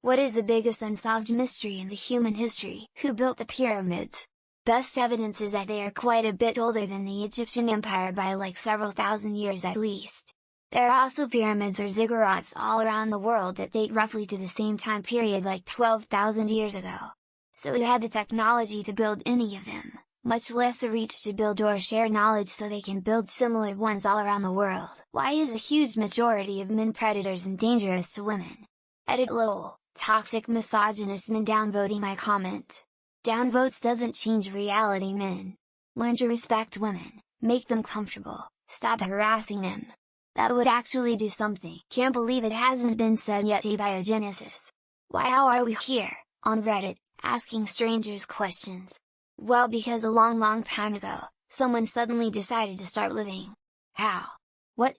What is the biggest unsolved mystery in the human history? Who built the pyramids? Best evidence is that they are quite a bit older than the Egyptian Empire by like several thousand years at least. There are also pyramids or ziggurats all around the world that date roughly to the same time period, like 12,000 years ago. So who had the technology to build any of them, much less the reach to build or share knowledge so they can build similar ones all around the world? Why is a huge majority of men predators and dangerous to women? Edit lol, toxic misogynist men downvoting my comment. Downvotes doesn't change reality, men. Learn to respect women, make them comfortable, stop harassing them. That would actually do something. Can't believe it hasn't been said yet. Abiogenesis. Why, how are we here, on Reddit, asking strangers questions? Well, because a long time ago, someone suddenly decided to start living. How? What?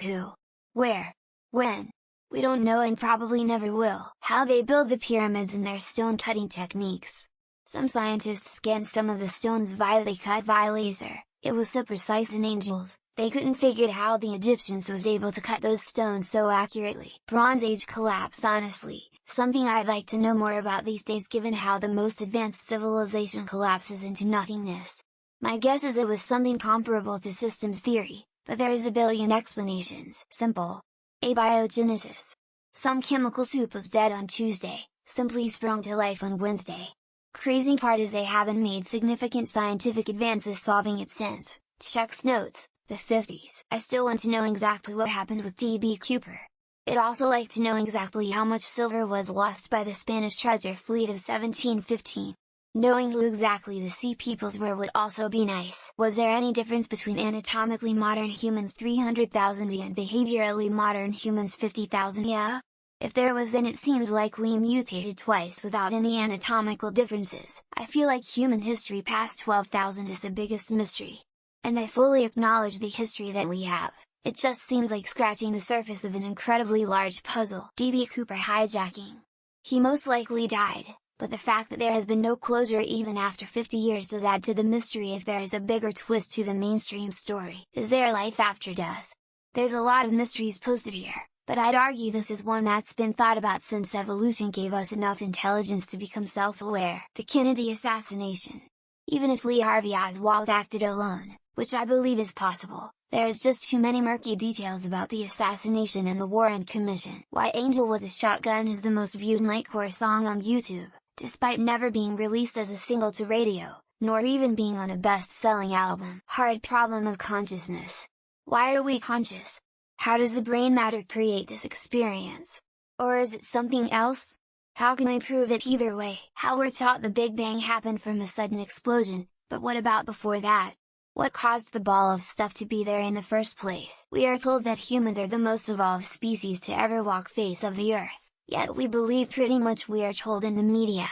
Who? Where? When? We don't know and probably never will. How they build the pyramids and their stone cutting techniques. Some scientists scanned some of the stones they cut via laser. It was so precise in angels, they couldn't figure how the Egyptians was able to cut those stones so accurately. Bronze Age collapse. Honestly, something I'd like to know more about these days, given how the most advanced civilization collapses into nothingness. My guess is it was something comparable to systems theory, but there is a billion explanations. Simple. Abiogenesis. Some chemical soup was dead on Tuesday, simply sprung to life on Wednesday. Crazy part is they haven't made significant scientific advances solving it since. Chuck's notes, the 50s. I still want to know exactly what happened with D.B. Cooper. I'd also like to know exactly how much silver was lost by the Spanish treasure fleet of 1715. Knowing who exactly the sea peoples were would also be nice. Was there any difference between anatomically modern humans 300,000 and behaviorally modern humans 50,000? Yeah? If there was, then it seems like we mutated twice without any anatomical differences. I feel like human history past 12,000 is the biggest mystery. And I fully acknowledge the history that we have, it just seems like scratching the surface of an incredibly large puzzle. D.B. Cooper hijacking. He most likely died, but the fact that there has been no closure even after 50 years does add to the mystery. If there is a bigger twist to the mainstream story, is there life after death? There's a lot of mysteries posted here, but I'd argue this is one that's been thought about since evolution gave us enough intelligence to become self-aware. The Kennedy assassination. Even if Lee Harvey Oswald acted alone, which I believe is possible, there is just too many murky details about the assassination and the Warren Commission. Why Angel with a Shotgun is the most viewed nightcore song on YouTube, despite never being released as a single to radio, nor even being on a best-selling album. Hard problem of consciousness. Why are we conscious? How does the brain matter create this experience? Or is it something else? How can we prove it either way? How we're taught the Big Bang happened from a sudden explosion, but what about before that? What caused the ball of stuff to be there in the first place? We are told that humans are the most evolved species to ever walk face of the earth, yet we believe pretty much we are told in the media.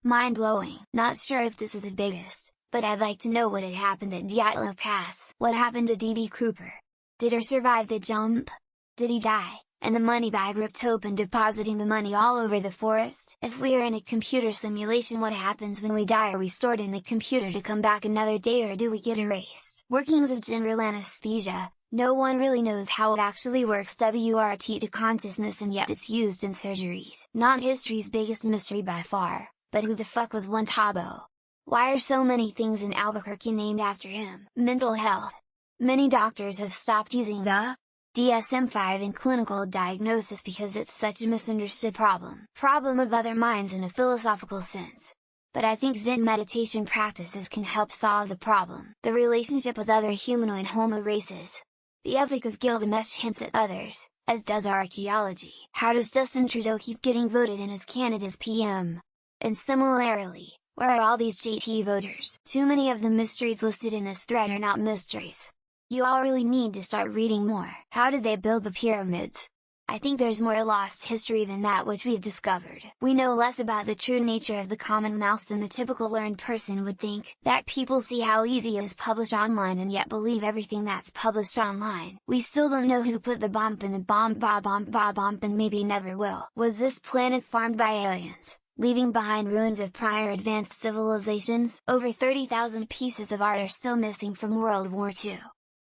Mind-blowing. Not sure if this is the biggest, but I'd like to know what had happened at Dyatlov Pass. What happened to D.B. Cooper? Did he survive the jump? Did he die, and the money bag ripped open, depositing the money all over the forest? If we are in a computer simulation, what happens when we die? Are we stored in the computer to come back another day, or do we get erased? Workings of general anesthesia. No one really knows how it actually works. WRT to consciousness, and yet it's used in surgeries. Not history's biggest mystery by far, but who the fuck was one Tabo? Why are so many things in Albuquerque named after him? Mental health. Many doctors have stopped using the DSM-5 in clinical diagnosis because it's such a misunderstood problem of other minds in a philosophical sense. But I think Zen meditation practices can help solve the problem. The relationship with other humanoid Homo races. The Epic of Gilgamesh hints at others, as does archaeology. How does Justin Trudeau keep getting voted in as Canada's PM? And similarly, where are all these JT voters? Too many of the mysteries listed in this thread are not mysteries. You all really need to start reading more. How did they build the pyramids? I think there's more lost history than that which we've discovered. We know less about the true nature of the common mouse than the typical learned person would think. That people see how easy it is published online and yet believe everything that's published online. We still don't know who put the bomb in the bomb and maybe never will. Was this planet farmed by aliens, leaving behind ruins of prior advanced civilizations? Over 30,000 pieces of art are still missing from World War II.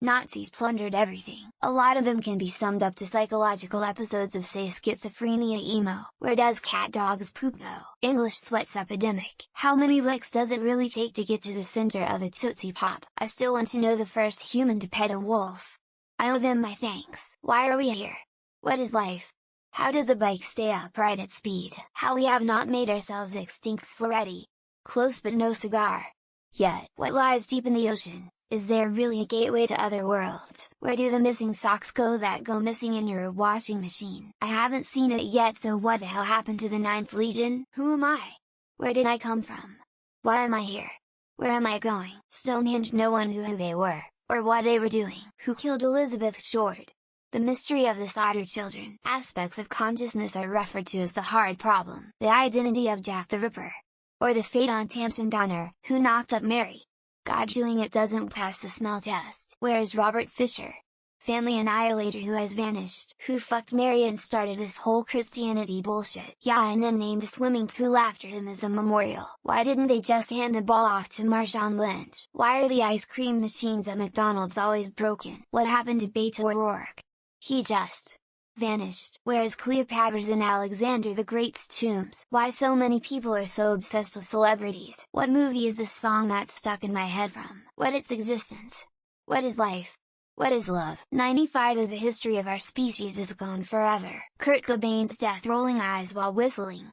Nazis plundered everything. A lot of them can be summed up to psychological episodes of say schizophrenia emo. Where does cat dogs poop go? English sweats epidemic. How many licks does it really take to get to the center of a Tootsie Pop? I still want to know the first human to pet a wolf. I owe them my thanks. Why are we here? What is life? How does a bike stay upright at speed? How we have not made ourselves extinct already. Close but no cigar. Yet, what lies deep in the ocean? Is there really a gateway to other worlds? Where do the missing socks go that go missing in your washing machine? I haven't seen it yet, so what the hell happened to the Ninth Legion? Who am I? Where did I come from? Why am I here? Where am I going? Stonehenge, no one knew who they were, or what they were doing. Who killed Elizabeth Short? The mystery of the Sodder children. Aspects of consciousness are referred to as the hard problem. The identity of Jack the Ripper. Or the fate on Tamsin Donner, who knocked up Mary. God doing it doesn't pass the smell test. Where's Robert Fisher? Family annihilator who has vanished. Who fucked Mary and started this whole Christianity bullshit? Yeah, and then named a swimming pool after him as a memorial. Why didn't they just hand the ball off to Marshawn Lynch? Why are the ice cream machines at McDonald's always broken? What happened to Beto O'Rourke? He just vanished. Where's Cleopatra's and Alexander the Great's tombs? Why so many people are so obsessed with celebrities? What movie is this song that's stuck in my head from? What its existence? What is life? What is love? 95 of the history of our species is gone forever. Kurt Cobain's death, rolling eyes while whistling.